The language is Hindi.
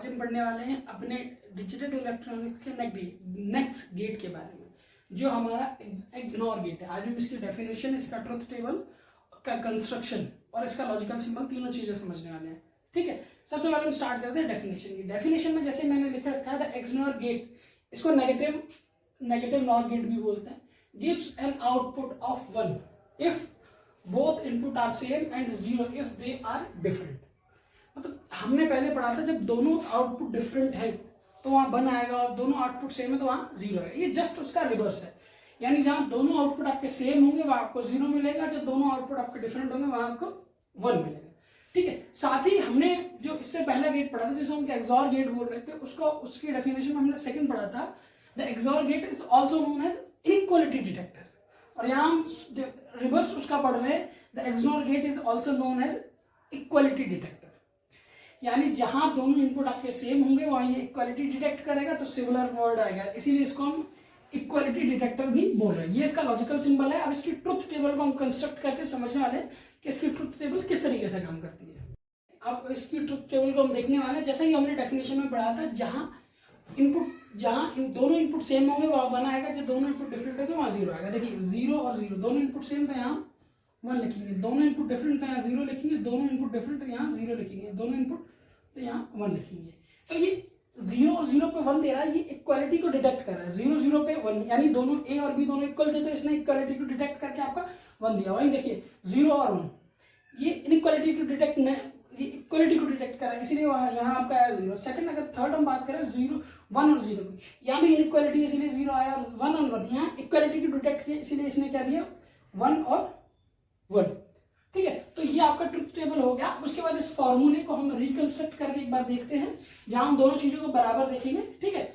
आज हम पढ़ने वाले हैं अपने डिजिटल इलेक्ट्रॉनिक्स के नेक्स्ट गेट के बारे में, जो हमारा एक्सनॉर गेट है। आज हम इसकी डेफिनेशन, इसका ट्रुथ टेबल का कंस्ट्रक्शन और इसका लॉजिकल सिंबल, तीनों चीजें समझने वाले हैं। ठीक है, सबसे पहले हम स्टार्ट करते हैं डेफिनेशन की। डेफिनेशन में जैसे मैंने लिखा रखा था एक्सनॉर गेट, इसको नेगेटिव नॉर गेट भी बोलते हैं, gives an output of 1 if both input are same and 0 if they are different. मतलब हमने पहले पढ़ा था जब दोनों आउटपुट डिफरेंट है तो वहां 1 आएगा, और दोनों आउटपुट सेम है तो वहां 0 है। ये जस्ट उसका रिवर्स है, यानी जहां दोनों आउटपुट आपके सेम होंगे वहां आपको 0 मिलेगा, जब दोनों आउटपुट आपके डिफरेंट होंगे वहां आपको 1 मिलेगा। ठीक है, साथ ही हमने जो इससे पहला गेट पढ़ा था जिसे हम एक्सॉर गेट बोल रहे थे, उसकी डेफिनेशन में हमने सेकंड पढ़ा था, the XOR gate is also known as inequality detector. और यहाँ हम रिवर्स उसका पढ़ रहे हैं, the XOR gate is also known as equality detector. यानी जहां दोनों इनपुट आपके सेम होंगे वहां ये इक्वालिटी डिटेक्ट करेगा, तो सिमिलर वर्ड आएगा, इसीलिए इसको हम इक्वालिटी डिटेक्टर भी बोल रहे हैं। ये इसका लॉजिकल सिंबल है। अब इसकी ट्रुथ टेबल को हम कंस्ट्रक्ट करके समझने वाले हैं कि इसकी ट्रुथ टेबल किस तरीके से काम करती है। अब इसकी ट्रुथ टेबल को हम देखने वाले हैं, जैसे ही हमने डेफिनेशन में पढ़ा था, जहां इन दोनों इनपुट सेम होंगे वहां 1 आएगा, जब दोनों इनपुट डिफरेंट होंगे वहां 0 आएगा। देखिए 0 और 0, दोनों इनपुट सेम तो यहाँ 1 लिखेंगे, दोनों इनपुट डिफरेंट तो यहाँ 0 लिखेंगे, दोनों इनपुट डिफरेंट तो यहाँ 0 लिखेंगे, दोनों इनपुट तो यहाँ 1 लिखेंगे। तो ये 0 और 0 पे 1 दे रहा है, ये इक्वालिटी को डिटेक्ट कर रहा है। 0 0 पे 1, यानी दोनों ए और बी दोनों इक्वल थे, तो इसने इक्वालिटी को डिटेक्ट करके आपका 1 दिया। वहीं देखिए 0 और 1, ये इनइक्वालिटी को डिटेक्ट इक्वालिटी को डिटेक्ट कर रहा है, इसलिए यहाँ आपका आया 0। सेकंड, अगर थर्ड हम बात करें 0 1 और 0 की, यहाँ भी इनइक्वालिटी है इसलिए 0 आया, और 1 और 1 यहाँ इक्वालिटी को डिटेक्ट किया, इसलिए इसने क्या दिया 1 और 1। ठीक है, तो ये आपका ट्रुथ टेबल हो गया। उसके बाद इस फॉर्मूले को हम रिकंस्ट्रक्ट करके एक बार देखते हैं, जहां हम दोनों चीजों को बराबर देखेंगे। ठीक है,